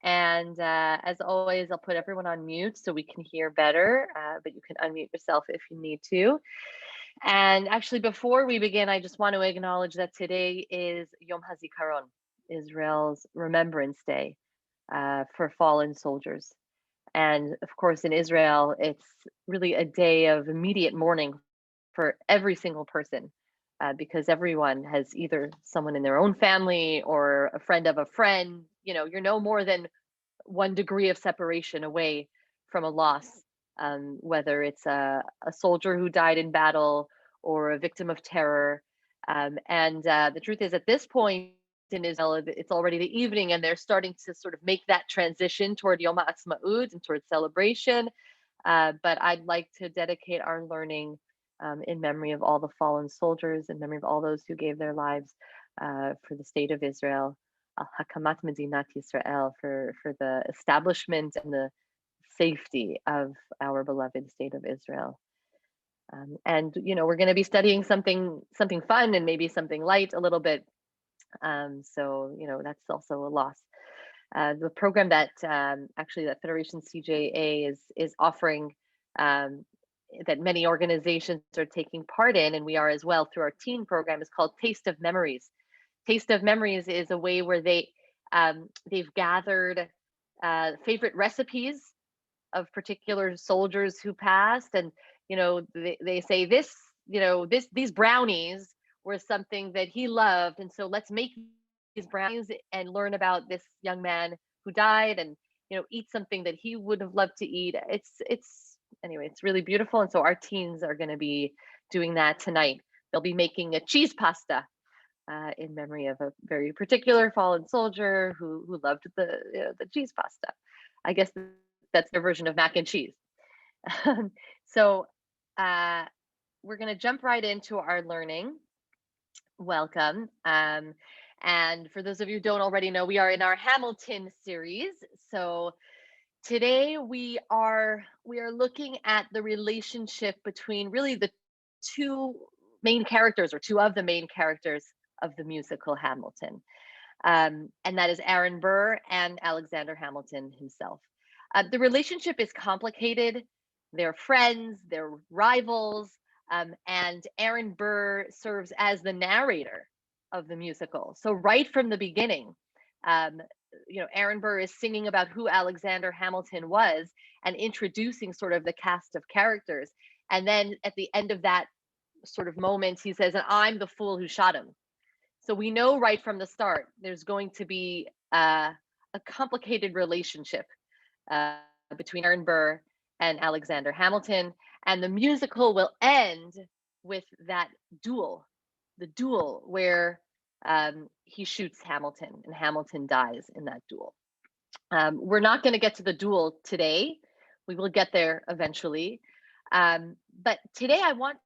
And as always, I'll put everyone on mute so we can hear better, but you can unmute yourself if you need to. And actually, before we begin, I just want to acknowledge that today is Yom HaZikaron, Israel's Remembrance Day for fallen soldiers. And of course, in Israel, it's really a day of immediate mourning for every single person, because everyone has either someone in their own family or a friend of a friend. You're no more than one degree of separation away from a loss, whether it's a soldier who died in battle or a victim of terror. And the truth is, at this point in Israel, it's already the evening, and they're starting to sort of make that transition toward Yom HaAtzmaut and towards celebration. But I'd like to dedicate our learning in memory of all the fallen soldiers, in memory of all those who gave their lives for the state of Israel, Hakamat Medinat Yisrael, for the establishment and the safety of our beloved state of Israel. And we're going to be studying something fun and maybe something light a little bit. So that's also a loss. The program that actually that Federation CJA is offering, that many organizations are taking part in, and we are as well through our teen program, is called Taste of Memories. Taste of Memories is a way where they've gathered favorite recipes of particular soldiers who passed, and they say these brownies were something that he loved, and so let's make these brownies and learn about this young man who died, and eat something that he would have loved to eat. It's really beautiful, and so our teens are going to be doing that tonight. They'll be making a cheese pasta in memory of a very particular fallen soldier who loved the cheese pasta. I guess that's their version of mac and cheese. So we're going to jump right into our learning. Welcome. And for those of you who don't already know, we are in our Hamilton series. So today we are looking at the relationship between really the two main characters, or two of the main characters of the musical Hamilton. And that is Aaron Burr and Alexander Hamilton himself. The relationship is complicated. They're friends, they're rivals, and Aaron Burr serves as the narrator of the musical. So right from the beginning, Aaron Burr is singing about who Alexander Hamilton was and introducing sort of the cast of characters. And then at the end of that sort of moment, he says, "And I'm the fool who shot him." So we know right from the start there's going to be a complicated relationship between Aaron Burr and Alexander Hamilton, and the musical will end with that duel, the duel where he shoots Hamilton and Hamilton dies in that duel. We're not going to get to the duel today. We will get there eventually. But today I want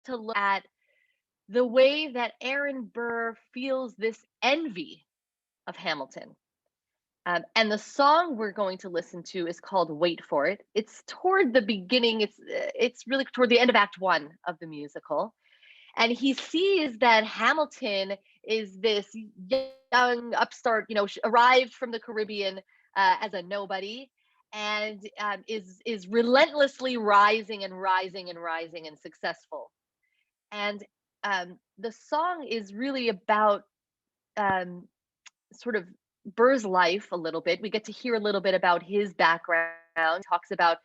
to look at the way that Aaron Burr feels this envy of Hamilton. And the song we're going to listen to is called "Wait for It." It's toward the beginning. It's really toward the end of Act 1 of the musical, and he sees that Hamilton is this young upstart, arrived from the Caribbean as a nobody, and is relentlessly rising and rising and rising and successful. And the song is really about sort of Burr's life a little bit. We get to hear a little bit about his background. He talks about,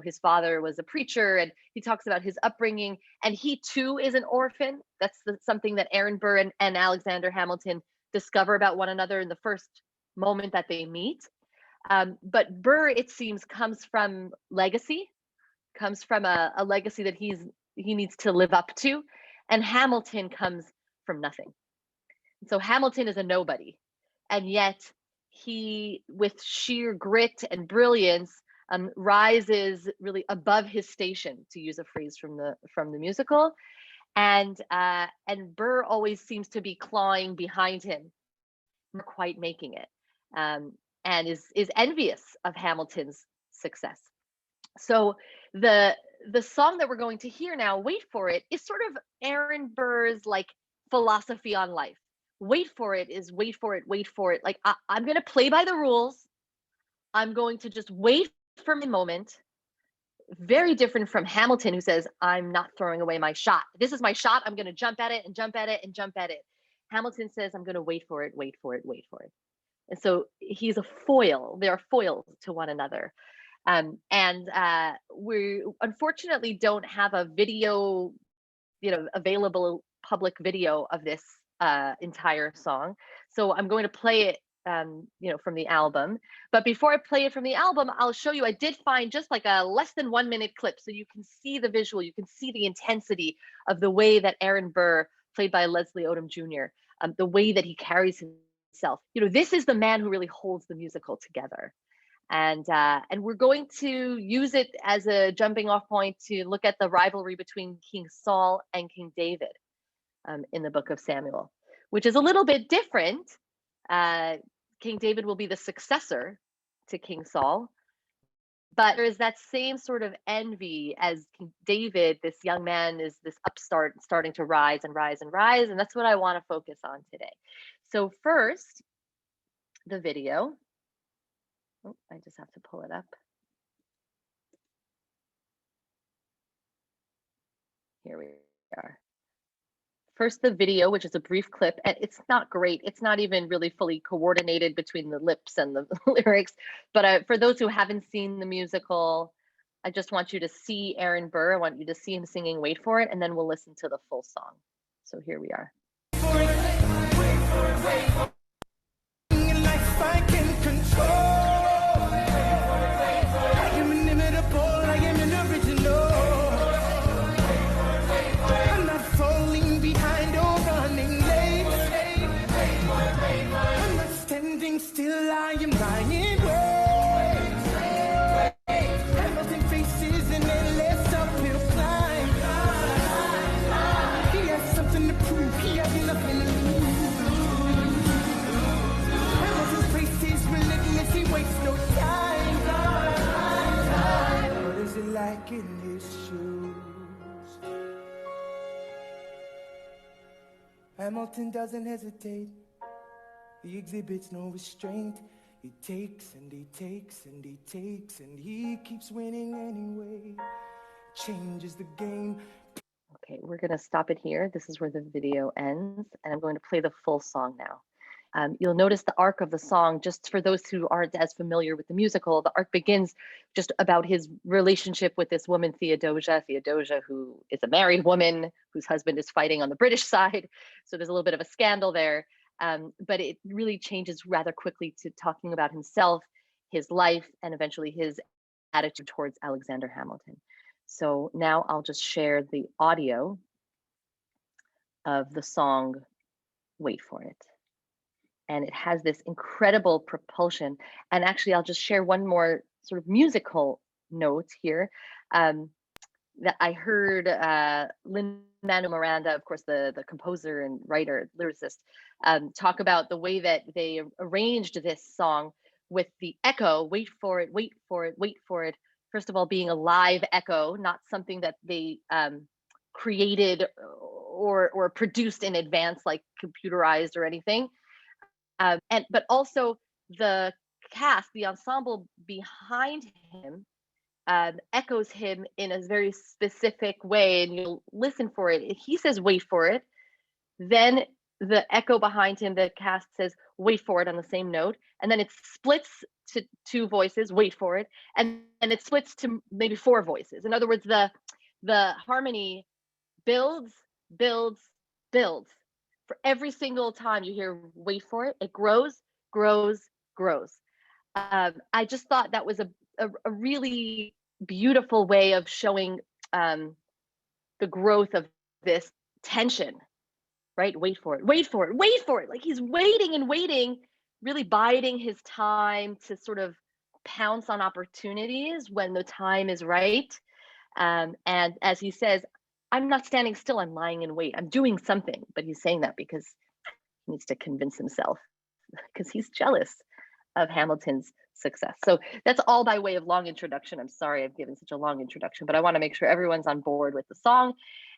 his father was a preacher, and he talks about his upbringing. And he too is an orphan. That's something that Aaron Burr and Alexander Hamilton discover about one another in the first moment that they meet. But Burr, it seems, comes from legacy, comes from a legacy that he needs to live up to. And Hamilton comes from nothing. So Hamilton is a nobody. And yet he, with sheer grit and brilliance, rises really above his station, to use a phrase from the musical. And Burr always seems to be clawing behind him, never quite making it, and is envious of Hamilton's success. So the song that we're going to hear now, "Wait for It," is sort of Aaron Burr's like philosophy on life. Wait for it is wait for it, wait for it. Like I'm going to play by the rules. I'm going to just wait for my moment. Very different from Hamilton, who says, I'm not throwing away my shot. This is my shot. I'm going to jump at it and jump at it and jump at it. Hamilton says, I'm going to wait for it, wait for it, wait for it. And so he's a foil. They are foils to one another. And we unfortunately don't have a video, available public video of this entire song. So I'm going to play it, from the album. But before I play it from the album, I'll show you. I did find just like a less than 1 minute clip, so you can see the visual. You can see the intensity of the way that Aaron Burr, played by Leslie Odom Jr., the way that he carries himself. This is the man who really holds the musical together. And we're going to use it as a jumping off point to look at the rivalry between King Saul and King David in the book of Samuel, which is a little bit different. King David will be the successor to King Saul, but there is that same sort of envy as King David. This young man is this upstart starting to rise and rise and rise, and that's what I want to focus on today. So first, the video. Oh, I just have to pull it up. Here we are. First, the video, which is a brief clip, and it's not great. It's not even really fully coordinated between the lips and the lyrics. But for those who haven't seen the musical, I just want you to see Aaron Burr. I want you to see him singing Wait For It, and then we'll listen to the full song. So here we are. Still I am lying. Hamilton faces an endless uphill climb. He has something to prove. He has nothing to lose. Hamilton's pace is relentless. He wastes no time. What is it like in his shoes? Hamilton doesn't hesitate. He exhibits no restraint. He takes and he takes and he takes and he keeps winning anyway. Changes the game. Okay, we're going to stop it here. This is where the video ends, and I'm going to play the full song now. You'll notice the arc of the song. Just for those who aren't as familiar with the musical, the arc begins just about his relationship with this woman, Theodosia, who is a married woman whose husband is fighting on the British side. So there's a little bit of a scandal there. But it really changes rather quickly to talking about himself, his life, and eventually his attitude towards Alexander Hamilton. So now I'll just share the audio of the song Wait For It. And it has this incredible propulsion. And actually, I'll just share one more sort of musical note here. That I heard Lin-Manuel Miranda, of course, the composer and writer, lyricist, talk about the way that they arranged this song with the echo, wait for it, wait for it, wait for it. First of all, being a live echo, not something that they created or produced in advance, like computerized or anything. But also the cast, the ensemble behind him, echoes him in a very specific way, and you'll listen for it. He says, wait for it. Then the echo behind him, the cast says, wait for it on the same note. And then it splits to 2 voices, wait for it. And it splits to maybe 4 voices. In other words, the harmony builds, builds, builds. For every single time you hear wait for it, it grows, grows, grows. I just thought that was a really beautiful way of showing the growth of this tension, right? Wait for it, wait for it, wait for it. Like he's waiting and waiting, really biding his time to sort of pounce on opportunities when the time is right. And as he says, I'm not standing still, I'm lying in wait. I'm doing something, but he's saying that because he needs to convince himself, because he's jealous of Hamilton's success. So that's all by way of long introduction. I'm sorry I've given such a long introduction, but I want to make sure everyone's on board with the song.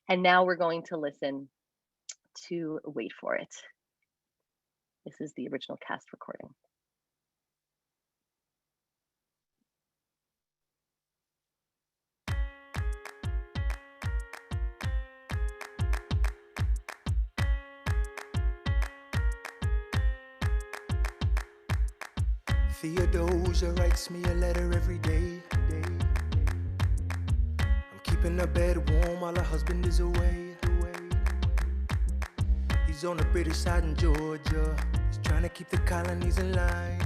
And now we're going to listen to Wait For It. This is the original cast recording. Theodosia writes me a letter every day. I'm keeping her bed warm while her husband is away. He's on the British side in Georgia. He's trying to keep the colonies in line.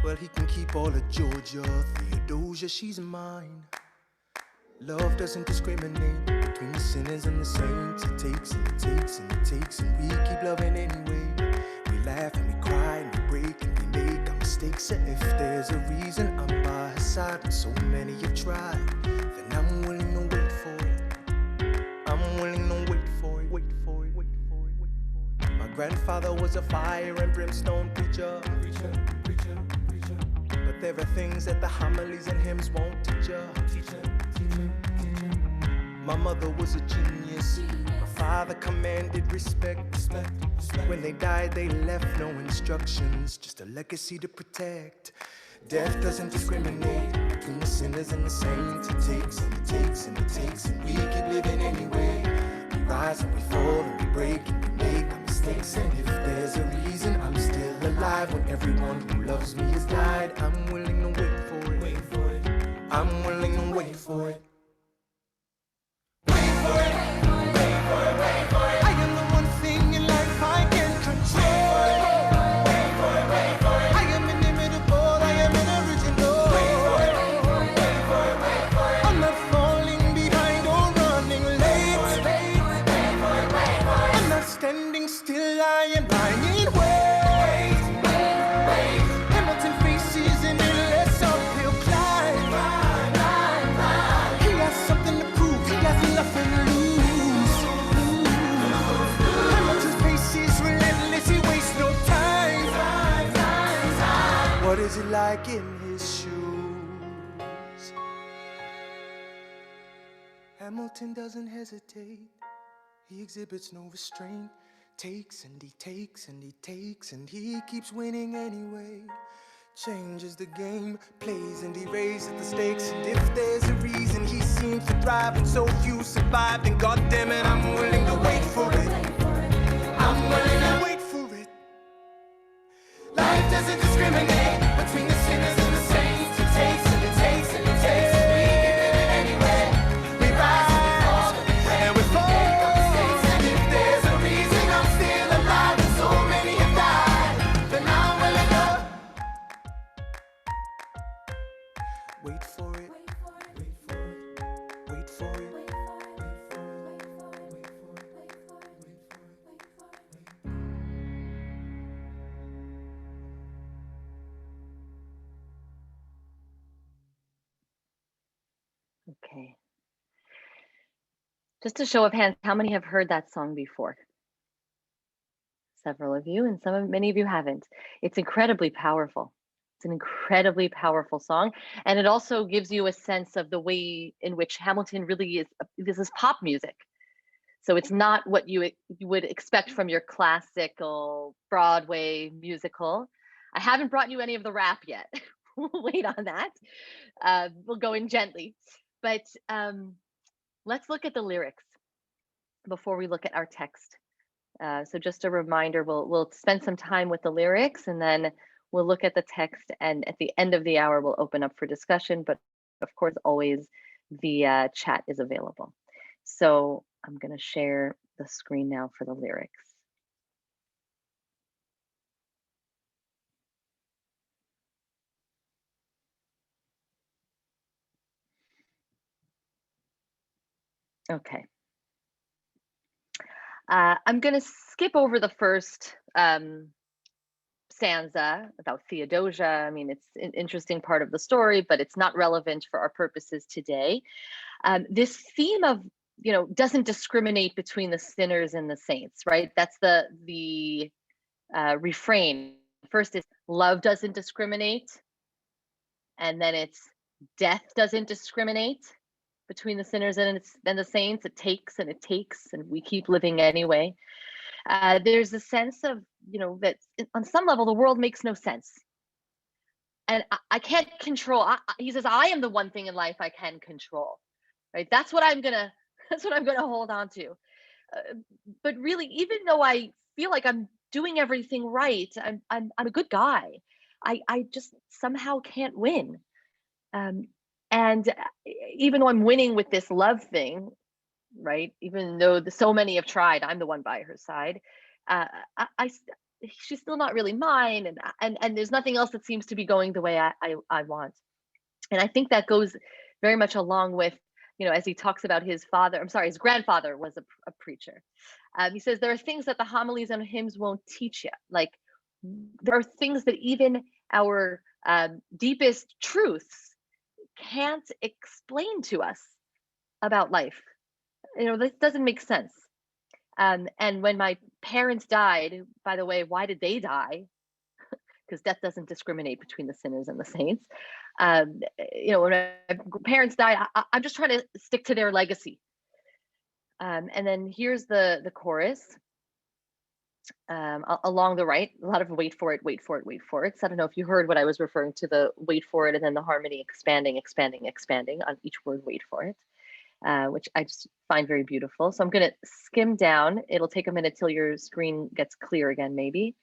Well, he can keep all of Georgia. Theodosia, she's mine. Love doesn't discriminate between the sinners and the saints. It takes and it takes and it takes, and we keep loving anyway. We laugh and we cry and we break and we make our mistakes. And if there's a reason I'm by her side when so many have tried, then I'm willing to wait for it. I'm willing to wait for it, wait for it, wait for it, wait for it. My grandfather was a fire and brimstone preacher. But there are things that the homilies and hymns won't teach ya. My mother was a genius. My father commanded respect. When they died, they left no instructions, just a legacy to protect. Death doesn't discriminate between the sinners and the saints. It takes and it takes and it takes, and we keep living anyway. We rise and we fall and we break and we make our mistakes. And if there's a reason I'm still alive when everyone who loves me has died, I'm willing to wait for it. Wait for it. I'm willing to wait for it. I am the one thing in life I can control. I am inimitable, I am original. I'm not falling behind or running late. I'm not standing still, I am lying wait. Hamilton faces an endless uphill climb. He has something to prove, he has nothing to lose. What is it like in his shoes? Hamilton doesn't hesitate. He exhibits no restraint. Takes and he takes and he takes, and he keeps winning anyway. Changes the game, plays and he raises the stakes. And if there's a reason he seems to thrive and so few survive, then goddammit, I'm willing to wait for it. I'm willing to wait for it. Life doesn't discriminate between the sinners and the saints. It takes and it takes and it takes, and we give it anyway. We rise and we fall and we make our mistakes. And if there's a reason I'm still alive and so many have died, then I'm willing to wait for it. Wait for it. Wait for it. Okay. Just a show of hands, how many have heard that song before? Several of you, and many of you haven't. It's incredibly powerful. It's an incredibly powerful song, and it also gives you a sense of the way in which Hamilton really is. This is pop music, so it's not what you would expect from your classical Broadway musical. I haven't brought you any of the rap yet. We'll wait on that. We'll go in gently, but let's look at the lyrics before we look at our text. So just a reminder, we'll spend some time with the lyrics, and then we'll look at the text, and at the end of the hour, we'll open up for discussion. But of course, always the chat is available. So I'm going to share the screen now for the lyrics. Okay. I'm going to skip over the first stanza about Theodosia. I mean, it's an interesting part of the story, but it's not relevant for our purposes today. This theme of, doesn't discriminate between the sinners and the saints, right? That's the refrain. First is love doesn't discriminate, and then it's death doesn't discriminate between the sinners and the saints. It takes and it takes, and we keep living anyway. There's a sense of, that on some level, the world makes no sense. And I can't control. He says, I am the one thing in life I can control, right? That's what I'm gonna hold on to. But really, even though I feel like I'm doing everything right, I'm a good guy. I just somehow can't win. Um, and even though I'm winning with this love thing, right? Even though so many have tried, I'm the one by her side. Uh, I she's still not really mine, and there's nothing else that seems to be going the way I want. And I think that goes very much along with, as he talks about his father. I'm sorry, his grandfather was a preacher. He says there are things that the homilies and hymns won't teach you. Like there are things that even our deepest truths can't explain to us about life. This doesn't make sense. And when my parents died, by the way, why did they die? Because death doesn't discriminate between the sinners and the saints. When my parents died, I'm just trying to stick to their legacy. And then here's the chorus. Along the right, a lot of wait for it, wait for it, wait for it. So I don't know if you heard what I was referring to, the wait for it, and then the harmony expanding, expanding, expanding on each word, wait for it, which I just find very beautiful. So I'm going to skim down. It'll take a minute till your screen gets clear again, maybe.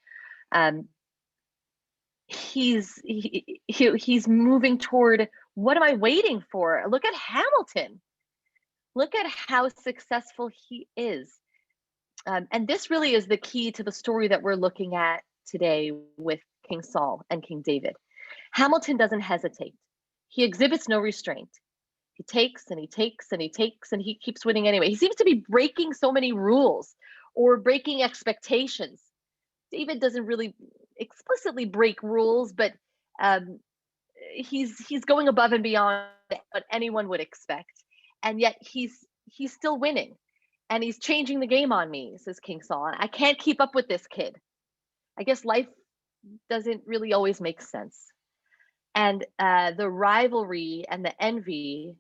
He's moving toward, what am I waiting for? Look at Hamilton. Look at how successful he is. And this really is the key to the story that we're looking at today with King Saul and King David. Hamilton doesn't hesitate. He exhibits no restraint. He takes and he takes and he takes and he keeps winning anyway. He seems to be breaking so many rules or breaking expectations. David doesn't really explicitly break rules, but he's going above and beyond what anyone would expect, and yet he's still winning, and he's changing the game on me, says King Saul. I can't keep up with this kid. I guess life doesn't really always make sense, and the rivalry and the envy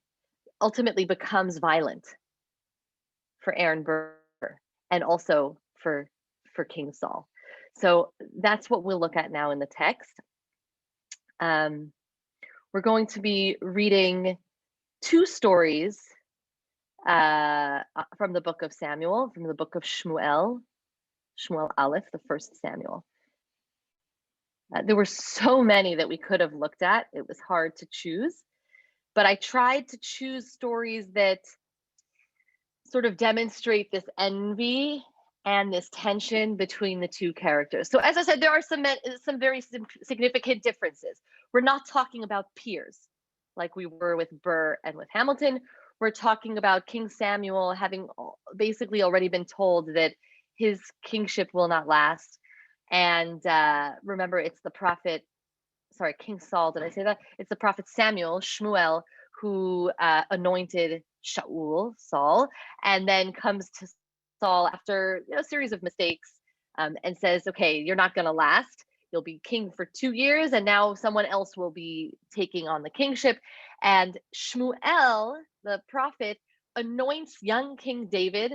ultimately becomes violent for Aaron Burr and also for King Saul. So that's what we'll look at now in the text. We're going to be reading two stories from the book of Samuel, from the book of Shmuel Aleph, the first Samuel. There were so many that we could have looked at. It was hard to choose, but I tried to choose stories that sort of demonstrate this envy and this tension between the two characters. So as I said, there are some very significant differences. We're not talking about peers like we were with Burr and with Hamilton. We're talking about King Samuel having basically already been told that his kingship will not last. And remember, it's the prophet, sorry, King Saul, did I say that? It's the prophet Shmuel, who anointed Saul, and then comes to Saul after a series of mistakes and says, okay, you're not going to last. You'll be king for 2 years, and now someone else will be taking on the kingship. And Shmuel, the prophet, anoints young King David.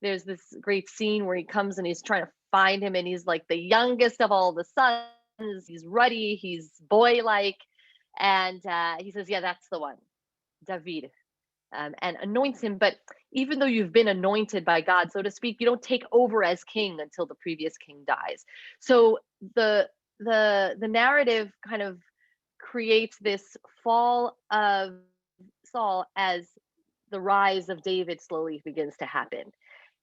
There's this great scene where he comes and he's trying to find him, and he's like the youngest of all the sons. He's ruddy, he's boy-like, and he says, yeah, that's the one, David. And anoints him. But even though you've been anointed by God, so to speak, you don't take over as king until the previous king dies. So the narrative kind of creates this fall of Saul as the rise of David slowly begins to happen.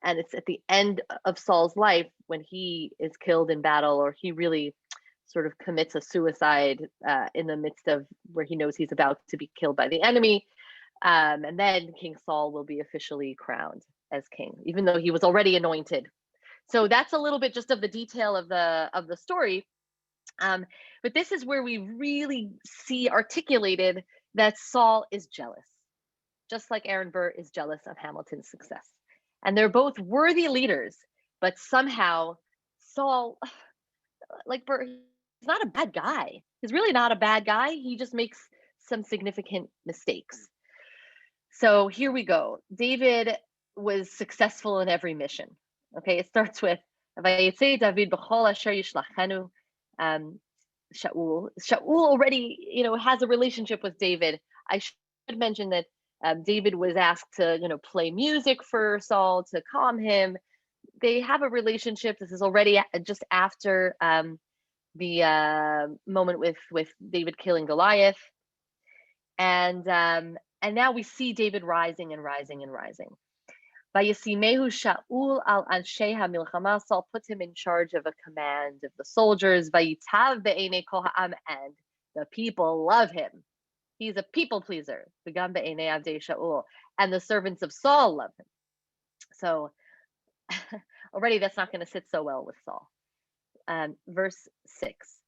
And it's at the end of Saul's life when he is killed in battle, or he really sort of commits a suicide in the midst of where he knows he's about to be killed by the enemy. And then King Saul will be officially crowned as king, even though he was already anointed. So that's a little bit just of the detail of the story. But this is where we really see articulated that Saul is jealous, just like Aaron Burr is jealous of Hamilton's success. And they're both worthy leaders, but somehow Saul, like Burr, he's not a bad guy. He's really not a bad guy. He just makes some significant mistakes. So here we go. David was successful in every mission. Okay, it starts with Vayetze David b'chol asher yishlachenu. Shaul already, has a relationship with David. I should mention that David was asked to, play music for Saul to calm him. They have a relationship. This is already just after the moment with David killing Goliath, and now we see David rising and rising and rising. Vayisimehu Shaul al anshe hamilchama. Saul puts him in charge of a command of the soldiers. Vayitav be'enei kol ha'am, and the people love him. He's a people pleaser. V'gam be'enei avdei Shaul, and the servants of Saul love him. So already that's not going to sit so well with Saul. Verse 6.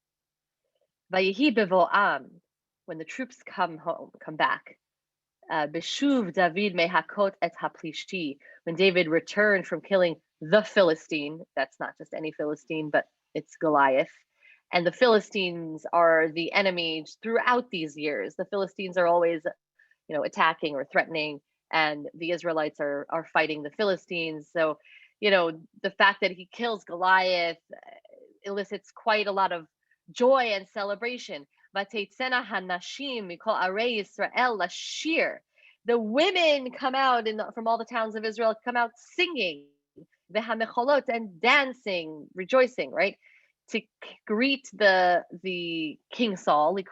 Vayihi bevo'am, when the troops come back. Beshuv David mehakot et haplishti, when David returned from killing the Philistine. That's not just any Philistine, but it's Goliath. And the Philistines are the enemy throughout these years. The Philistines are always, attacking or threatening, and the Israelites are fighting the Philistines. So, the fact that he kills Goliath elicits quite a lot of joy and celebration. The women come out from all the towns of Israel, come out singing, and dancing, rejoicing, right? To greet the King Saul, to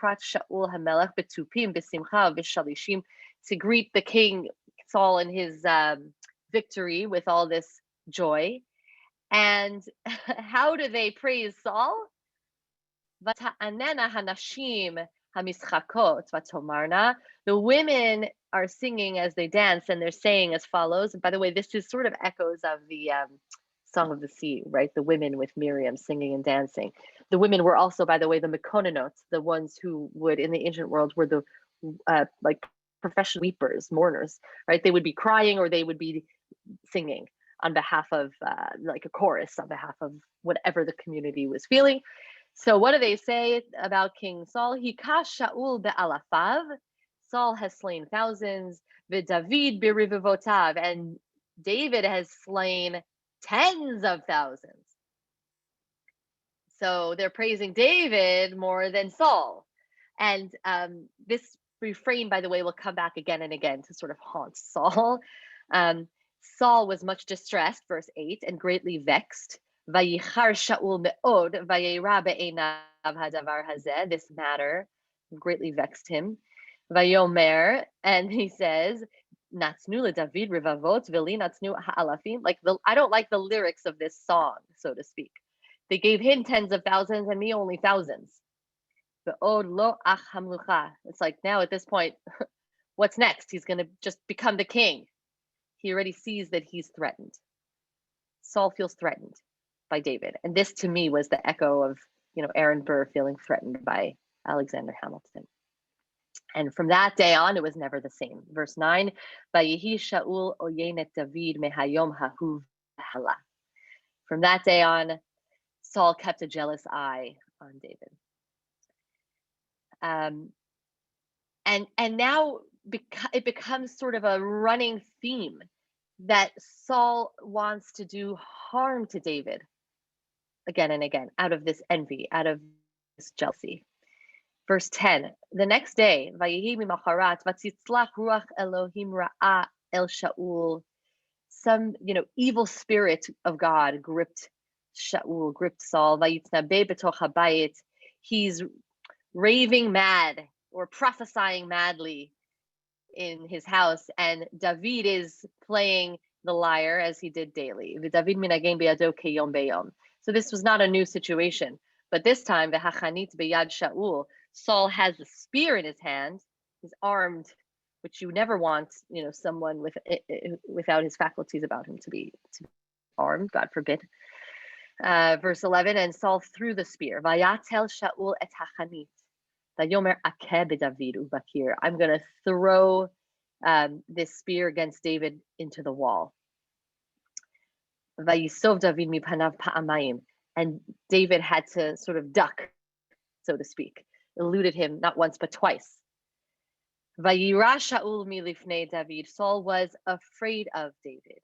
greet the King Saul in his victory with all this joy. And how do they praise Saul? The women are singing as they dance, and they're saying as follows. By the way, this is sort of echoes of the Song of the Sea, right? The women with Miriam singing and dancing. The women were also, by the way, the Mekonanot, the ones who would, in the ancient world, were the like professional weepers, mourners, right? They would be crying or they would be singing on behalf of, like a chorus on behalf of whatever the community was feeling. So what do they say about King Saul? Hikash Shaul be'alafav. Saul has slain thousands. V'David b'rivivotav. And David has slain tens of thousands. So they're praising David more than Saul. And this refrain, by the way, will come back again and again to sort of haunt Saul. Saul was much distressed, verse 8, and greatly vexed. Vayichar Shaul me'od, vayera be'einav hadavar hazeh. This matter greatly vexed him. Vayomer, and he says, Natsnu leDavid rivavot v'li natsnu ha'alafim. I don't like the lyrics of this song, so to speak. They gave him tens of thousands and me only thousands. Ve'od lo ach hamlucha. It's like, now at this point, what's next? He's going to just become the king. He already sees that he's threatened. Saul feels threatened by David. And this to me was the echo of, Aaron Burr feeling threatened by Alexander Hamilton. And from that day on, it was never the same. Verse 9, Vayihi Shaul oyenet David mehayom hahuv hala. From that day on, Saul kept a jealous eye on David. And now it becomes sort of a running theme that Saul wants to do harm to David again and again, out of this envy, out of this jealousy. Verse 10, the next day, Vayihi mimacharat vatzitzlach ruach Elohim ra'a el Shaul. Some, evil spirit of God gripped Shaul, gripped Saul. Vayitnabe betoch habayit. He's raving mad or prophesying madly in his house, and David is playing the lyre as he did daily. David minagem beyado keyom beyom. So this was not a new situation, but this time, v'hachanit beyad Shaul, Saul has a spear in his hand. He's armed, which you never want, someone without his faculties about him to be armed, God forbid. Verse 11, and Saul threw the spear. Vayatel Shaul et hachanit. Vayomer akeh b'David ubakir. I'm going to throw this spear against David into the wall. Vayisov David mipanav pa'amayim. And David had to sort of duck, so to speak. Eluded him not once but twice. Vayira Shaul milifnei David. Saul was afraid of David.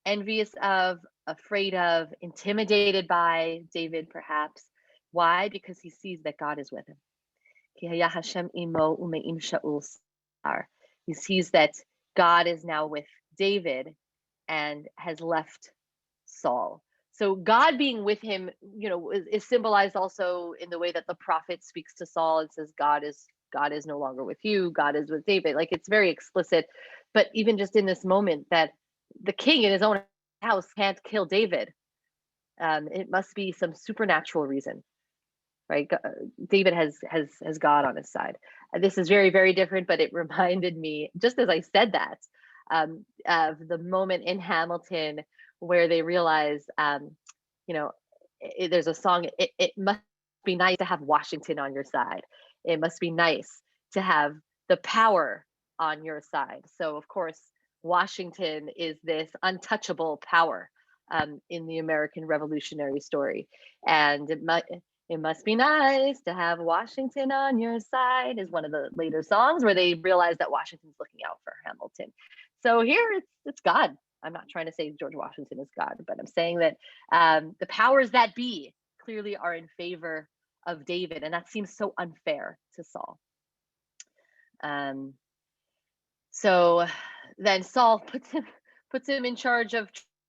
Envious of, afraid of, intimidated by David perhaps. Why? Because he sees that God is with him. He sees that God is now with David and has left Saul. So God being with him, is symbolized also in the way that the prophet speaks to Saul and says, God is no longer with you. God is with David. Like, it's very explicit. But even just in this moment, that the king in his own house can't kill David, it must be some supernatural reason, right? David has God on his side. This is very, very different, but it reminded me, just as I said that, of the moment in Hamilton where they realize, you know, there's a song, it must be nice to have Washington on your side. It must be nice to have the power on your side. So, of course, Washington is this untouchable power in the American Revolutionary story. And it must be nice to have Washington on your side is one of the later songs where they realize that Washington's looking out for Hamilton. So here it's God. I'm not trying to say George Washington is God, but I'm saying that the powers that be clearly are in favor of David, and that seems so unfair to Saul. So then Saul puts him in charge of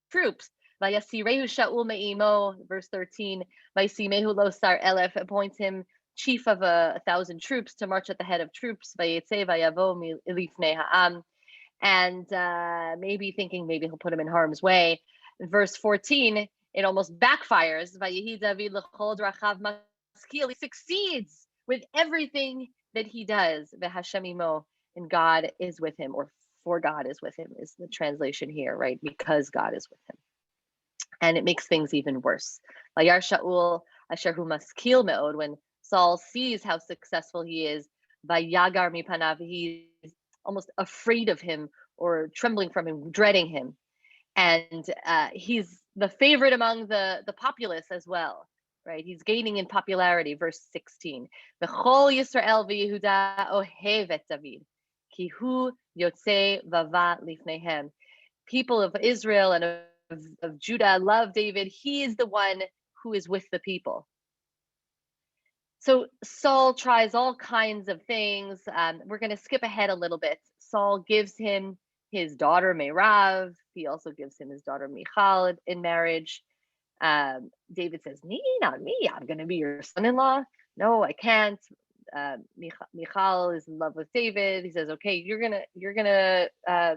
troops. Vayasirehu Shaul me'imo, verse 13. Vayisimehu lo sar elef, appoints him chief of 1,000 troops to march at the head of troops. Vayetze vayavo milifnei ha'am, and maybe thinking maybe he'll put him in harm's way. Verse 14, it almost backfires. Vayehi David l'chol drachav maskil. He succeeds with everything that he does. V'Hashem imo, and God is with him, or for God is with him is the translation here, right? Because God is with him. And it makes things even worse. Vayar Shaul asher hu maskil me'od, when Saul sees how successful he is, vayagar mipanav, he's almost afraid of him or trembling from him, dreading him. And he's the favorite among the populace as well, right? He's gaining in popularity. Verse 16. V'chol Yisrael v'Yehuda ohevet David, ki hu yotze vava lifnehem. People of Israel and of Judah love David. He is the one who is with the people. So Saul tries all kinds of things. We're going to skip ahead a little bit. Saul gives him his daughter Meirav. He also gives him his daughter Michal in marriage. David says, "Me, not me. I'm going to be your son-in-law. No, I can't." Michal is in love with David. He says, "Okay, you're gonna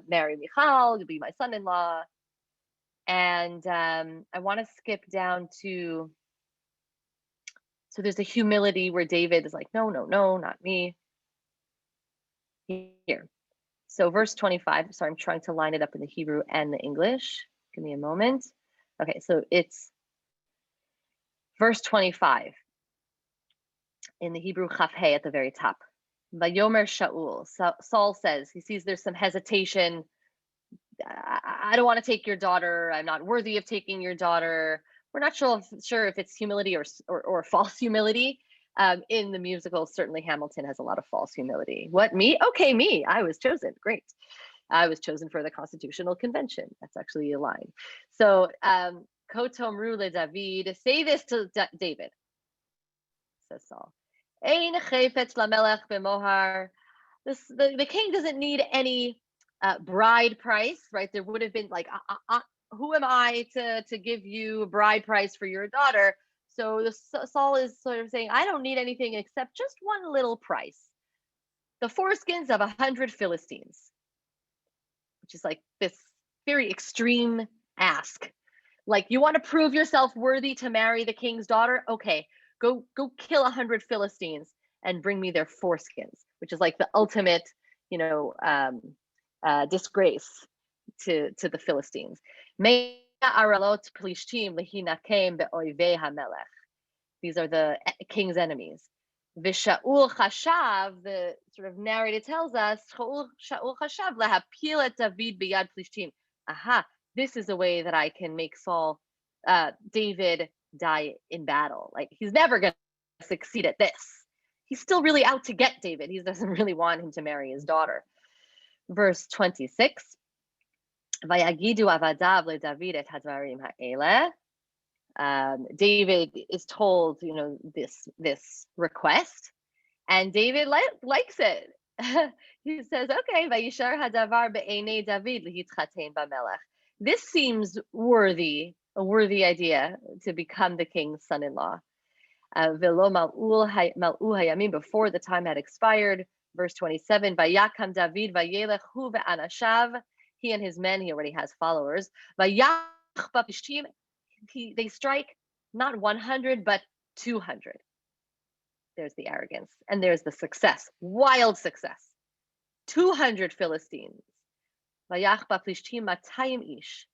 marry Michal. You'll be my son-in-law." And I want to skip down to. So there's a humility where David is like, no, not me. Here. So verse 25, sorry, I'm trying to line it up in the Hebrew and the English. Give me a moment. Okay, so it's verse 25 in the Hebrew Chaf He at the very top. Vayomer Shaul, Saul says, he sees there's some hesitation. I don't want to take your daughter. I'm not worthy of taking your daughter. We're not sure if it's humility or false humility. In the musical, certainly Hamilton has a lot of false humility. What, me? Okay, me. I was chosen. Great. I was chosen for the Constitutional Convention. That's actually a line. So, Kotomru le David, say this to David, says Saul. Ein chayfetz lamelech b'mohar. The king doesn't need any bride price, right? There would have been like, who am I to give you a bride price for your daughter? So Saul is sort of saying, I don't need anything except just one little price. The foreskins of 100 Philistines, which is like this very extreme ask. Like, you want to prove yourself worthy to marry the king's daughter? Okay, go kill 100 Philistines and bring me their foreskins, which is like the ultimate, disgrace to the Philistines. These are the king's enemies. Vishaul Chashav, the sort of narrative tells us, Shaul Chashav lahapil et David biyad plishtim. Aha, this is a way that I can make David die in battle. Like, he's never going to succeed at this. He's still really out to get David. He doesn't really want him to marry his daughter. Verse 26. Vayagidu avadav le David et hadvarim ha'eleh. David is told, this request, and David likes it. He says, okay, vayishar hadavar be'enei David lehitchaten b'melech. This seems worthy a worthy idea to become the king's son-in-law. Before the time had expired. Verse 27, Vayakam David vayelech hu ve'anashav. He and his men, he already has followers. They strike not 100, but 200. There's the arrogance. And there's the success, wild success. 200 Philistines. Vayach b'plishtim 200 ish.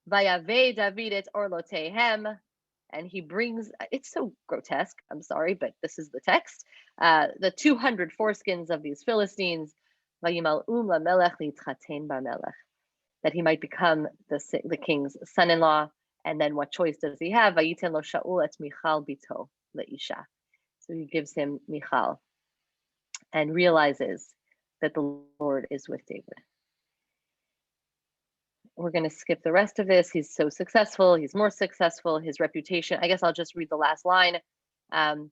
Vayave David et orlotehem. And he brings, it's so grotesque, I'm sorry, but this is the text. The 200 foreskins of these Philistines, that he might become the king's son-in-law. And then what choice does he have? So he gives him Michal and realizes that the Lord is with David. We're going to skip the rest of this. He's so successful. He's more successful. His reputation. I guess I'll just read the last line. Sachal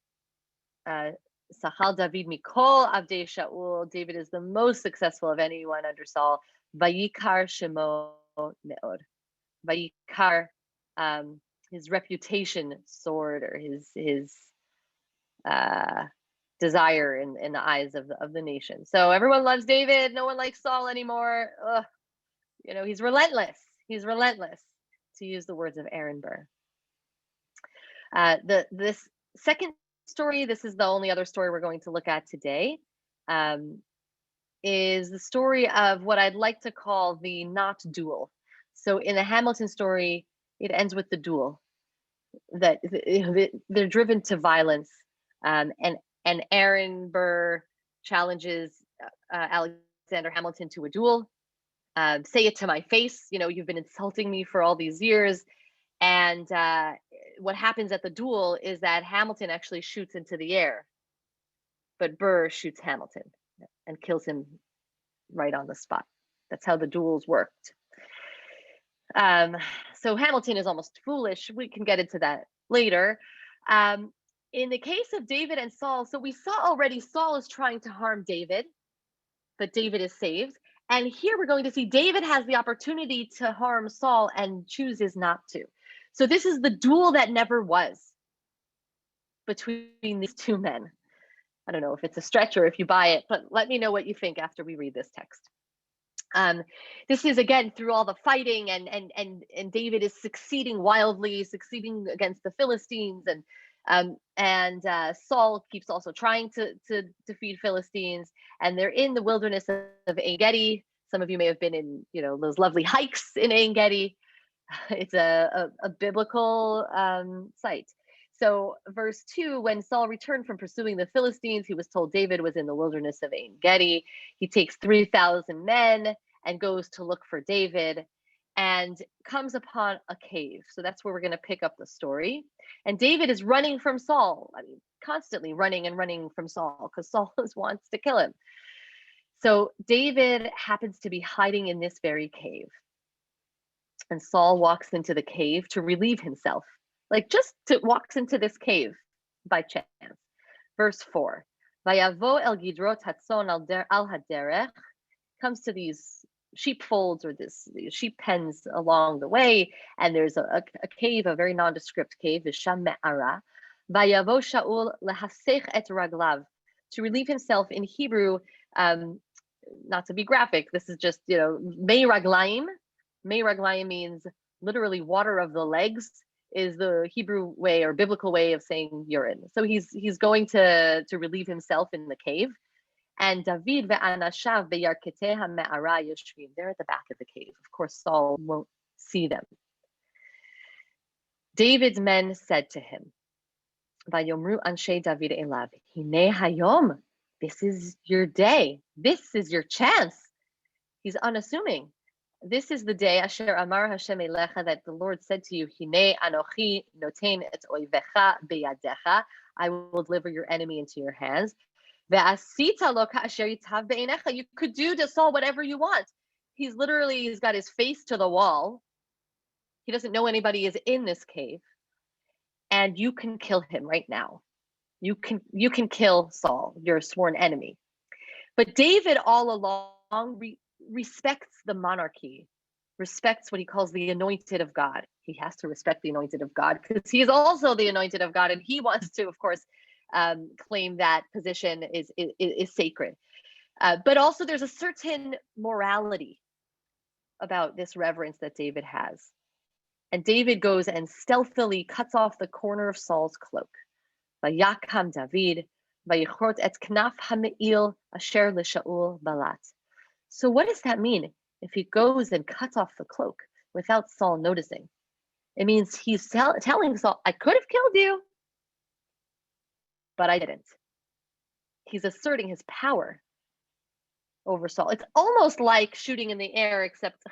David Mikol Avdei Shaul. David is the most successful of anyone under Saul. Vayikar Shemo Meod. Vayikar, his reputation soared, or his desire in the eyes of the nation. So everyone loves David. No one likes Saul anymore. Ugh. He's relentless. He's relentless, to use the words of Aaron Burr. This second story, this is the only other story we're going to look at today, is the story of what I'd like to call the not duel. So in the Hamilton story, it ends with the duel, that they're driven to violence, and Aaron Burr challenges Alexander Hamilton to a duel. Say it to my face, you've been insulting me for all these years. And what happens at the duel is that Hamilton actually shoots into the air, but Burr shoots Hamilton and kills him right on the spot. That's how the duels worked. So Hamilton is almost foolish. We can get into that later. In the case of David and Saul, so we saw already Saul is trying to harm David, but David is saved. And here we're going to see David has the opportunity to harm Saul and chooses not to. So this is the duel that never was between these two men. I don't know if it's a stretch or if you buy it, but let me know what you think after we read this text. This is, again, through all the fighting, and David is succeeding wildly, succeeding against the Philistines, and Saul keeps also trying to defeat Philistines, and they're in the wilderness of En Gedi. Some of you may have been in, those lovely hikes in En Gedi. It's a biblical site. So verse 2, when Saul returned from pursuing the Philistines, he was told David was in the wilderness of En Gedi. He takes 3,000 men and goes to look for David and comes upon a cave. So that's where we're going to pick up the story. And David is running from Saul. Constantly running and running from Saul, because Saul wants to kill him. So David happens to be hiding in this very cave. And Saul walks into the cave to relieve himself. Walks into this cave by chance. Verse 4. Vayavo el gidrot hatzon al haderech. Comes to these sheepfolds, or these sheep pens along the way, and there's a cave, a very nondescript cave, v'sham me'ara. Vayavo Shaul lehasech et raglav. To relieve himself, in Hebrew, not to be graphic, this is just, mei raglaim. Mei raglaim means literally water of the legs, is the Hebrew way or biblical way of saying urine. So he's going to relieve himself in the cave. And David ve'anashav be'yarketeh ha'me'ara yoshvim. They're at the back of the cave. Of course, Saul won't see them. David's men said to him, Vayomru anshe David elav, hine hayom. This is your day. This is your chance. He's unassuming. This is the day, Asher Amar Hashem Elecha, that the Lord said to you, Hine Anochi Noten et Oivecha Beyadecha. I will deliver your enemy into your hands. Ve'asita lo ka'asher yitav be'einecha. You could do to Saul whatever you want. He's got his face to the wall. He doesn't know anybody is in this cave, and you can kill him right now. You can kill Saul, your sworn enemy. But David all along respects the monarchy respects what he calls the anointed of God. He has to respect the anointed of God because he is also the anointed of God, and he wants to, of course, claim that position is sacred. But also, there's a certain morality about this reverence that David has. And David goes and stealthily cuts off the corner of Saul's cloak. Vayakam David, vayichort et knaf ha'me'il asher l'Shaul balat. So what does that mean if he goes and cuts off the cloak without Saul noticing? It means he's telling Saul, I could have killed you, but I didn't. He's asserting his power over Saul. It's almost like shooting in the air, except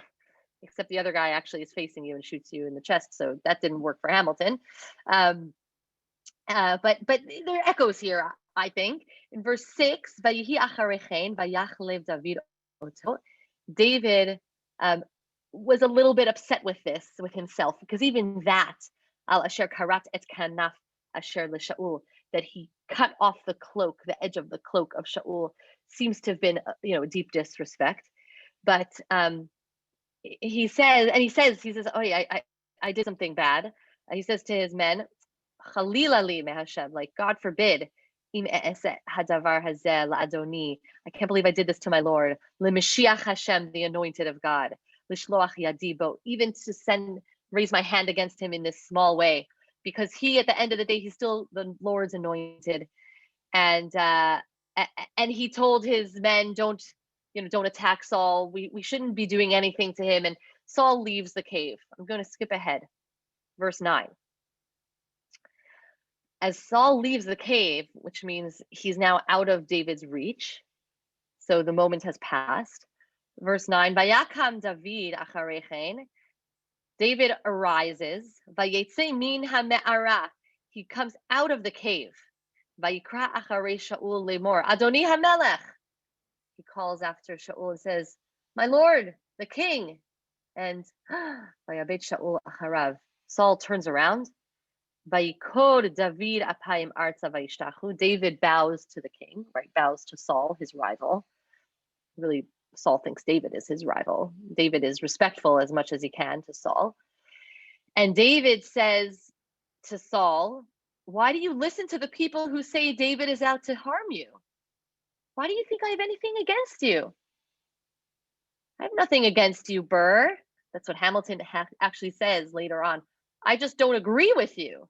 the other guy actually is facing you and shoots you in the chest. So that didn't work for Hamilton. But there are echoes here, I think. In verse 6, David was a little bit upset with this, with himself, because even that, al asher karat et kanaf asher l'Shaul, that he cut off the cloak, the edge of the cloak of Shaul, seems to have been, a deep disrespect. But he says, oh yeah, I did something bad. He says to his men, Chalila li mehashem, like God forbid, im hadavar hazeh la'adoni. I can't believe I did this to my Lord. L'Mashiach Hashem, the anointed of God. L'shloach yadi bo, even to raise my hand against him in this small way, because he, at the end of the day, he's still the Lord's anointed. And he told his men, don't attack Saul. We shouldn't be doing anything to him. And Saul leaves the cave. I'm going to skip ahead. Verse 9. As Saul leaves the cave, which means he's now out of David's reach, so the moment has passed. Verse 9, Vayakam David acharechen, David arises, Vayetze min ha'me'ara, he comes out of the cave, Vayikra acharei Shaul lemor, Adoni hamelech, he calls after Shaul and says, my Lord, the king, and Vayabet Shaul acharav, Saul turns around, Vayikod David apayim arza vayishtachu. David bows to the king, right? Bows to Saul, his rival. Really, Saul thinks David is his rival. David is respectful as much as he can to Saul. And David says to Saul, why do you listen to the people who say David is out to harm you? Why do you think I have anything against you? I have nothing against you, Burr. That's what Hamilton actually says later on. I just don't agree with you,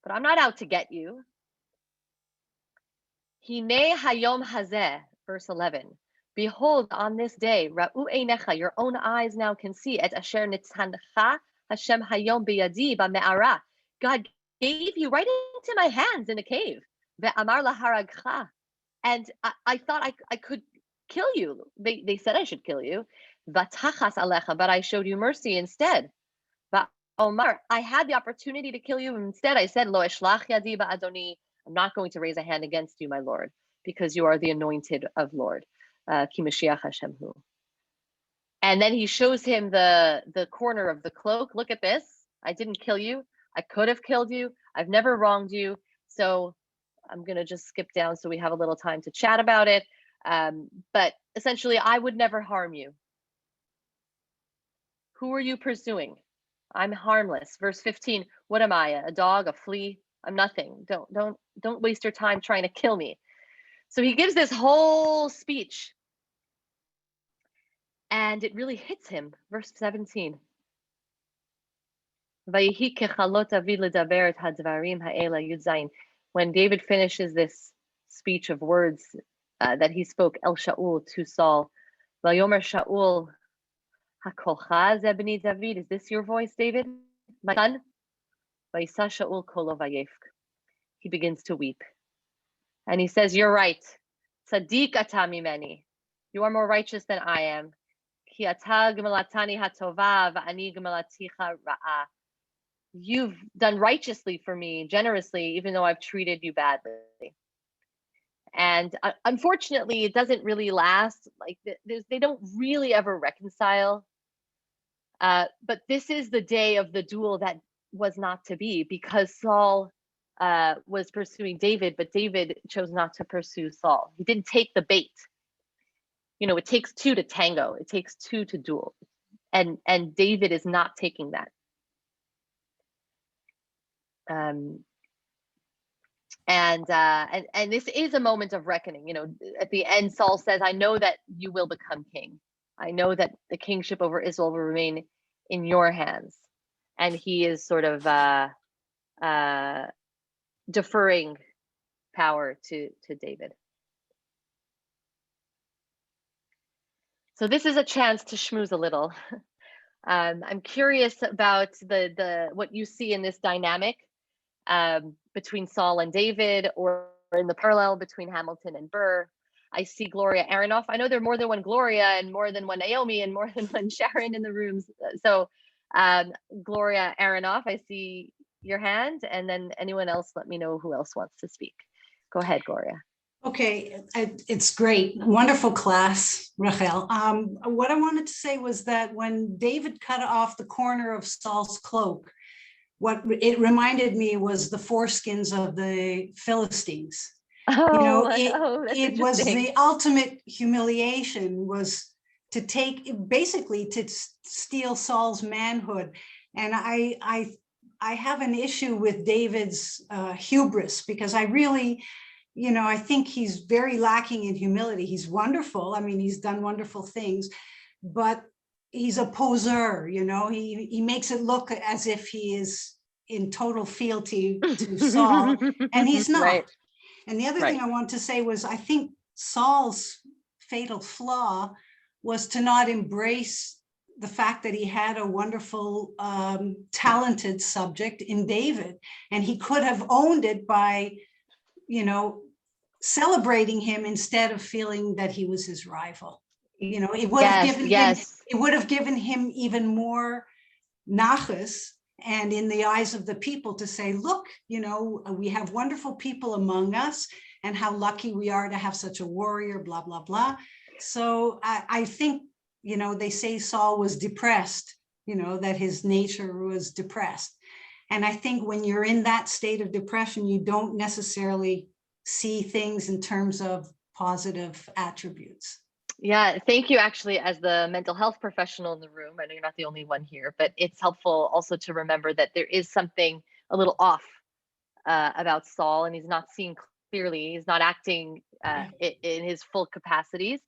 but I'm not out to get you. Hine hayom hazeh, verse 11. Behold, on this day, ra'u einecha, your own eyes now can see, et asher nitzhancha Hashem hayom biyadi ba'me'ara. God gave you right into my hands in a cave. Ve'amar laharagcha. And I thought I could kill you. They said I should kill you. Vatachas alecha, but I showed you mercy instead. Omar, I had the opportunity to kill you. Instead, I said, Lo eshlach yadi ba'adoni, I'm not going to raise a hand against you, my Lord, because you are the anointed of Lord. Ki Mashiach Hashem hu. And then he shows him the corner of the cloak. Look at this. I didn't kill you. I could have killed you. I've never wronged you. So I'm going to just skip down so we have a little time to chat about it. But essentially, I would never harm you. Who are you pursuing? I'm harmless. Verse 15, what am I? A dog, a flea? I'm nothing. Don't waste your time trying to kill me. So he gives this whole speech. And it really hits him. Verse 17. When David finishes this speech of words that he spoke El Shaul to Saul, Vayomer Shaul, HaKolcha ze b'ni David, is this your voice, David, my son? Vayisa Shaul kolo vayefk. He begins to weep. And he says, you're right. Tzaddik ata mimeni. You are more righteous than I am. Ki ata gmelatani hatova va'ani gmelaticha ra'a. You've done righteously for me, generously, even though I've treated you badly. And unfortunately, it doesn't really last. Like they don't really ever reconcile. But this is the day of the duel that was not to be, because Saul was pursuing David, but David chose not to pursue Saul. He didn't take the bait. It takes two to tango. It takes two to duel. and David is not taking that. And this is a moment of reckoning. At the end, Saul says, "I know that you will become king. I know that the kingship over Israel will remain in your hands," and he is sort of deferring power to David. So this is a chance to schmooze a little. I'm curious about the what you see in this dynamic between Saul and David, or in the parallel between Hamilton and Burr. I see Gloria Aronoff. I know there are more than one Gloria and more than one Naomi and more than one Sharon in the rooms. So Gloria Aronoff, I see your hand, and then anyone else, let me know who else wants to speak. Go ahead, Gloria. Okay, it's great. Wonderful class, Rachel. What I wanted to say was that when David cut off the corner of Saul's cloak, what it reminded me was the foreskins of the Philistines. It was the ultimate humiliation, was to basically to steal Saul's manhood. And I have an issue with David's hubris, because I really, I think he's very lacking in humility. He's wonderful. I mean, he's done wonderful things, but he's a poseur, he makes it look as if he is in total fealty to Saul, and he's not. Right. And the other thing I want to say was, I think Saul's fatal flaw was to not embrace the fact that he had a wonderful, talented subject in David, and he could have owned it by, celebrating him instead of feeling that he was his rival. It would have given him even more nachas, and in the eyes of the people, to say, look, we have wonderful people among us, and how lucky we are to have such a warrior, blah, blah, blah. So I think, they say Saul was depressed, that his nature was depressed. And I think when you're in that state of depression, you don't necessarily see things in terms of positive attributes. Yeah, thank you. Actually, as the mental health professional in the room, I know you're not the only one here, but it's helpful also to remember that there is something a little off about Saul, and he's not seeing clearly. He's not acting in his full capacities.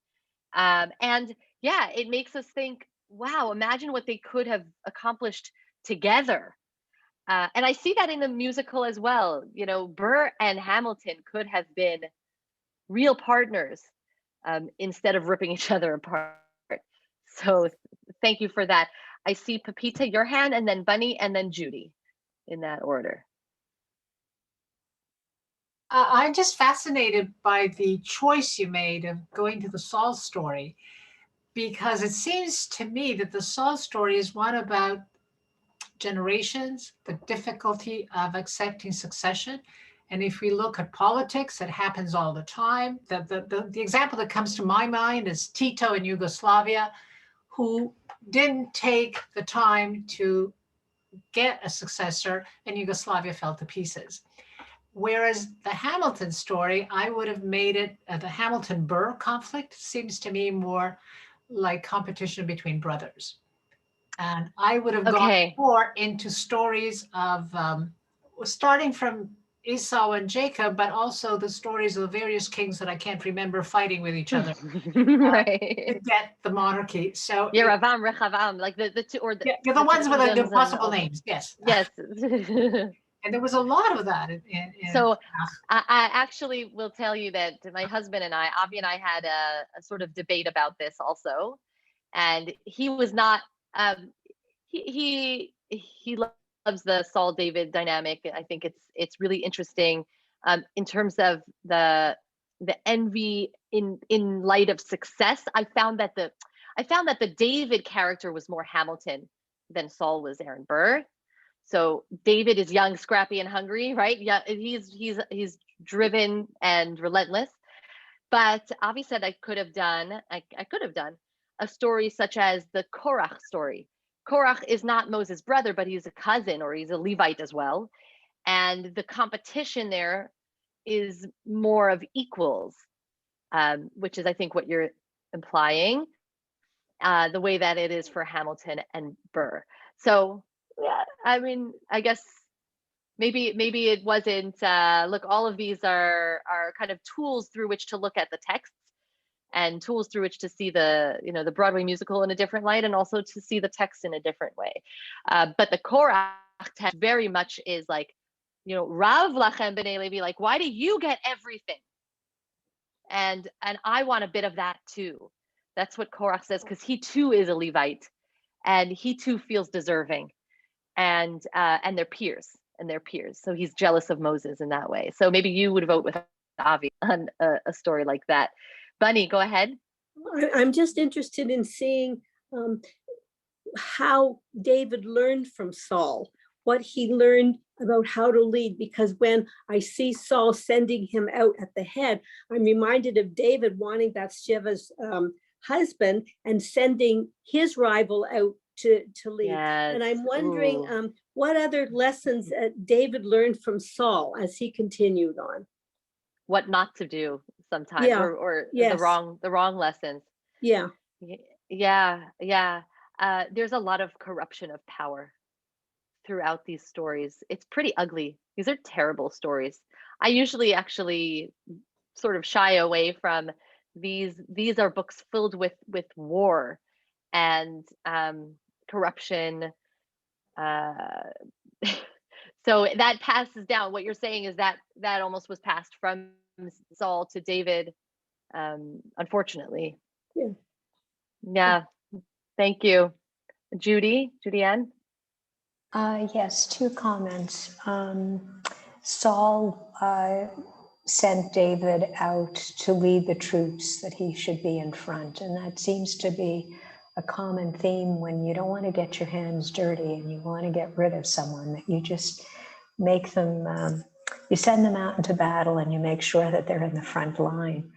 And yeah, it makes us think, wow, imagine what they could have accomplished together. And I see that in the musical as well. Burr and Hamilton could have been real partners, instead of ripping each other apart. So thank you for that. I see Pepita, your hand, and then Bunny, and then Judy, in that order. I'm just fascinated by the choice you made of going to the Saul story, because it seems to me that the Saul story is one about generations, the difficulty of accepting succession. And if we look at politics, it happens all the time. The example that comes to my mind is Tito in Yugoslavia, who didn't take the time to get a successor, and Yugoslavia fell to pieces. Whereas the Hamilton story, I would have made it, the Hamilton-Burr conflict seems to me more like competition between brothers. And I would have gone more into stories of starting from Esau and Jacob, but also the stories of the various kings that I can't remember fighting with each other to get the monarchy. So Yeravam, Rechavam, like the two, or the ones with like the impossible names. Yes. Yes. And there was a lot of that. So I actually will tell you that my husband and I, Avi and I, had a sort of debate about this also, and he was not. He loves the Saul David dynamic. I think it's really interesting in terms of the envy in light of success. I found that the David character was more Hamilton than Saul was Aaron Burr. So David is young, scrappy, and hungry, right? Yeah, he's driven and relentless. But Avi said I could have done a story such as the Korach story. Korach is not Moses' brother, but he's a cousin, or he's a Levite as well. And the competition there is more of equals, which is, I think, what you're implying. the way that it is for Hamilton and Burr. So yeah, I mean, I guess maybe it wasn't. Look, all of these are kind of tools through which to look at the text, and tools through which to see the the Broadway musical in a different light, and also to see the text in a different way. But the Korach text very much is like, Rav lachem b'nei Levi, like, why do you get everything? And I want a bit of that too. That's what Korach says, because he too is a Levite, and he too feels deserving, and they're peers, So he's jealous of Moses in that way. So maybe you would vote with Avi on a story like that. Bunny, go ahead. I'm just interested in seeing how David learned from Saul, what he learned about how to lead, because when I see Saul sending him out at the head, I'm reminded of David wanting Bathsheba's husband and sending his rival out to lead. Yes. And I'm wondering what other lessons David learned from Saul as he continued on. What not to do sometimes, Yeah. or Yes. the wrong lessons. Yeah. Yeah. There's a lot of corruption of power throughout these stories. It's pretty ugly. These are terrible stories. I usually actually sort of shy away from these. These are books filled with war and corruption. So that passes down. What you're saying is that almost was passed from Saul to David, unfortunately. Yeah. Thank you. Judy-Ann? Yes, two comments. Saul sent David out to lead the troops, that he should be in front. And that seems to be a common theme when you don't want to get your hands dirty and you want to get rid of someone, that you just make them, you send them out into battle and you make sure that they're in the front line.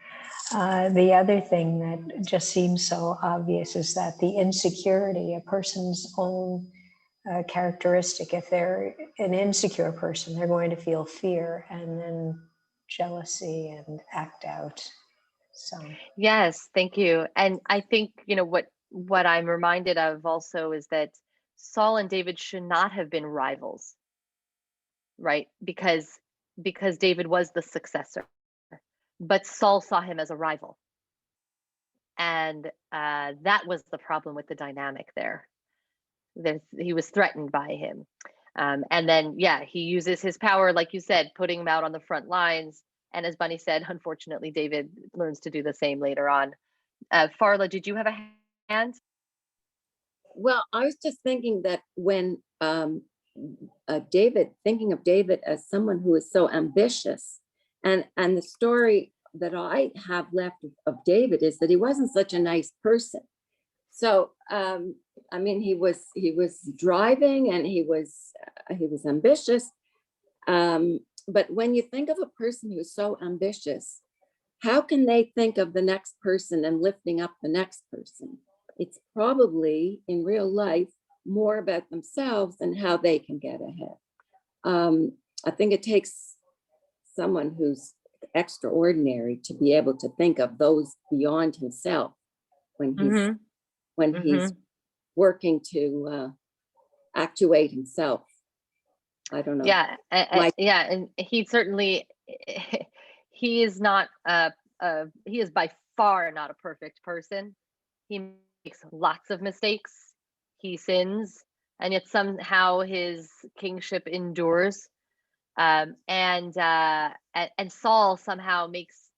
The other thing that just seems so obvious is that the insecurity, a person's own characteristic, if they're an insecure person, they're going to feel fear and then jealousy and act out. So yes, thank you. And I think what I'm reminded of also is that Saul and David should not have been rivals, right? Because David was the successor, but Saul saw him as a rival, and that was the problem with the dynamic there. He was threatened by him, and then he uses his power, like you said, putting him out on the front lines. And as Bunny said, unfortunately, David learns to do the same later on. Farla, did you have a hand? Well, I was just thinking that when thinking of David as someone who is so ambitious, and the story that I have left of David is that he wasn't such a nice person. So, I mean, he was driving and he was ambitious. But when you think of a person who's so ambitious, how can they think of the next person and lifting up the next person? It's probably in real life more about themselves and how they can get ahead. I think it takes someone who's extraordinary to be able to think of those beyond himself when he's working to actuate himself. I don't know. Yeah, and he certainly he is not he is by far not a perfect person. He makes lots of mistakes. He sins, and yet somehow his kingship endures. And Saul somehow makes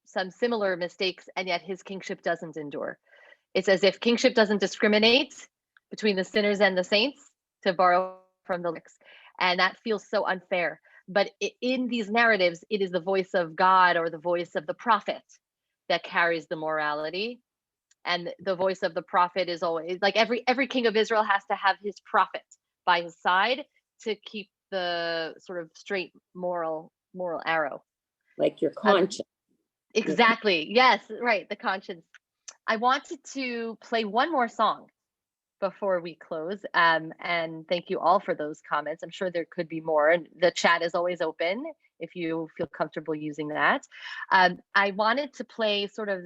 some similar mistakes, and yet his kingship doesn't endure. It's as if kingship doesn't discriminate between the sinners and the saints, to borrow from the lyrics, and that feels so unfair. But in these narratives, it is the voice of God or the voice of the prophet that carries the morality, and the voice of the prophet is always like every king of Israel has to have his prophet by his side to keep the sort of straight moral arrow, like your conscience. Exactly. Yes, right, the conscience. I wanted to play one more song before we close, and thank you all for those comments. I'm sure there could be more, and the chat is always open if you feel comfortable using that. I wanted to play sort of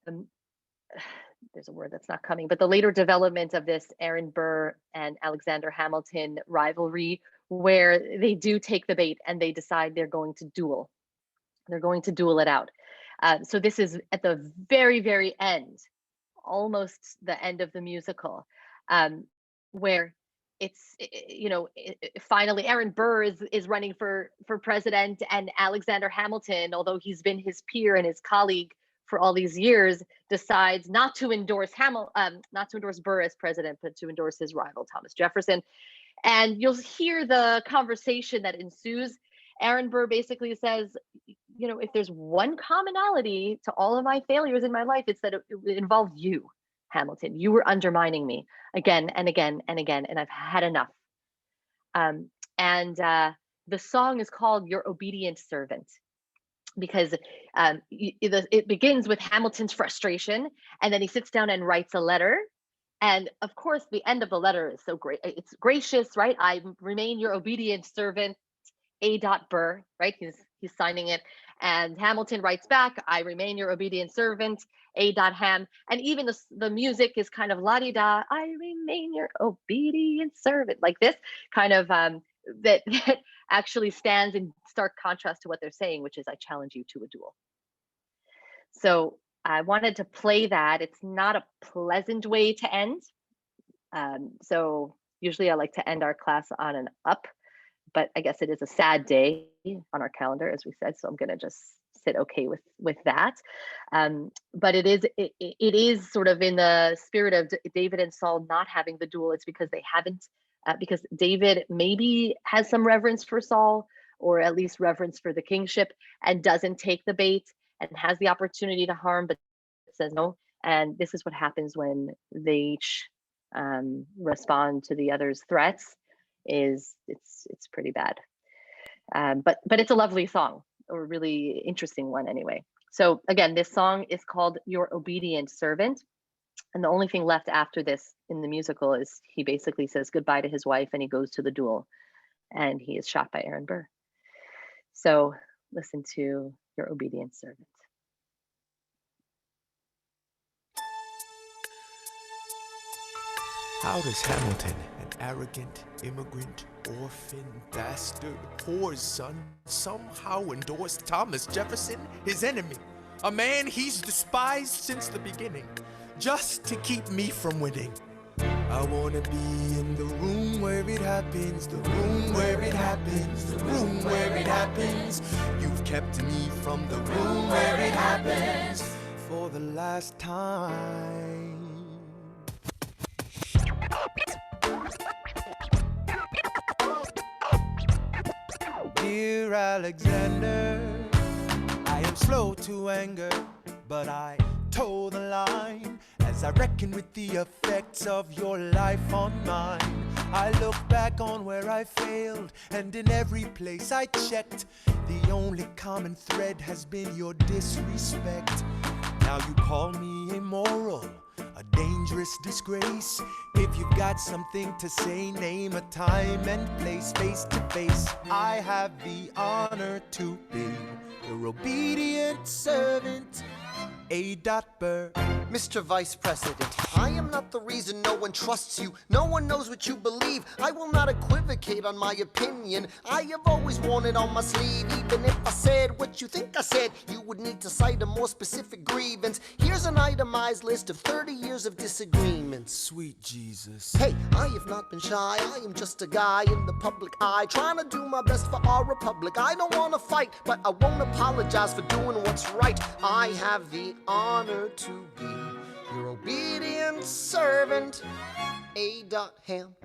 um, there's a word that's not coming, but the later development of this Aaron Burr and Alexander Hamilton rivalry, where they do take the bait and they decide they're going to duel. They're going to duel it out. So this is at the very, very end, almost the end of the musical, where finally Aaron Burr is running for president, and Alexander Hamilton, although he's been his peer and his colleague for all these years, decides not to endorse Burr as president, but to endorse his rival Thomas Jefferson. And you'll hear the conversation that ensues. Aaron Burr basically says, if there's one commonality to all of my failures in my life, it's that it involved you, Hamilton. You were undermining me again and again and again, and I've had enough. The song is called Your Obedient Servant, because it begins with Hamilton's frustration, and then he sits down and writes a letter. And of course, the end of the letter is so great. It's gracious, right? I remain your obedient servant, A. Burr, right? He's signing it. And Hamilton writes back, I remain your obedient servant, A. Ham. And even the music is kind of la-di-da, I remain your obedient servant, like this kind of that actually stands in stark contrast to what they're saying, which is, I challenge you to a duel. So I wanted to play that. It's not a pleasant way to end. So usually I like to end our class on an up, but I guess it is a sad day on our calendar, as we said, so I'm going to just sit okay with that. But it is sort of in the spirit of David and Saul not having the duel. It's because they haven't, because David maybe has some reverence for Saul, or at least reverence for the kingship, and doesn't take the bait and has the opportunity to harm, but says no. And this is what happens when they each respond to the other's threats. It's pretty bad. But it's a lovely song, or a really interesting one anyway. So again, this song is called Your Obedient Servant. And the only thing left after this in the musical is he basically says goodbye to his wife and he goes to the duel, and he is shot by Aaron Burr. So listen to Your Obedient Servant. How does Hamilton, an arrogant immigrant, orphan, bastard, poor son, somehow endorse Thomas Jefferson, his enemy, a man he's despised since the beginning, just to keep me from winning? I wanna be in the room where it happens, the room where it happens, the room where it happens. You've kept me from the room where it happens for the last time. Dear Alexander, I am slow to anger, but I toe the line as I reckon with the effects of your life on mine. I look back on where I failed, and in every place I checked, the only common thread has been your disrespect. Now you call me immoral, a dangerous disgrace. If you've got something to say, name a time and place, face to face. I have the honor to be your obedient servant, A. Burr. Mr. Vice President, I am not the reason no one trusts you. No one knows what you believe. I will not equivocate on my opinion. I have always worn it on my sleeve. Even if I said what you think I said, you would need to cite a more specific grievance. Here's an itemized list of 30 years of disagreements. Sweet Jesus. Hey, I have not been shy. I am just a guy in the public eye, trying to do my best for our republic. I don't want to fight, but I won't apologize for doing what's right. I have the honor to be your obedient servant, A. Ham.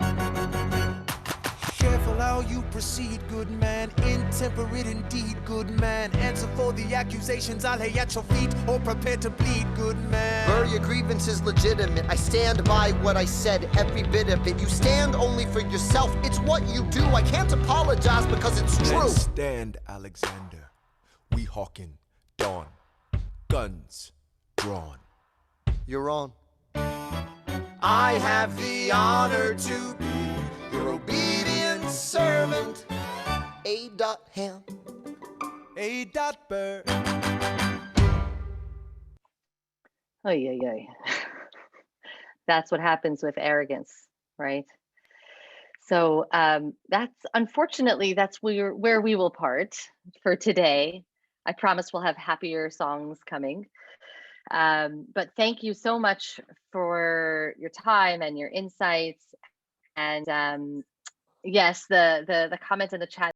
Careful how you proceed, good man. Intemperate indeed, good man. Answer for the accusations I lay at your feet, or prepare to bleed, good man. Burr, your grievance is legitimate. I stand by what I said, every bit of it. You stand only for yourself. It's what you do. I can't apologize because it's true. Let's stand, Alexander. We hawking dawn. Guns drawn. You're on. I have the honor to be your obedient servant, A. Ham. A. Burr. Oh, yeah. That's what happens with arrogance, right? So that's unfortunately that's where we will part for today. I promise we'll have happier songs coming. But thank you so much for your time and your insights. And yes, the comments in the chat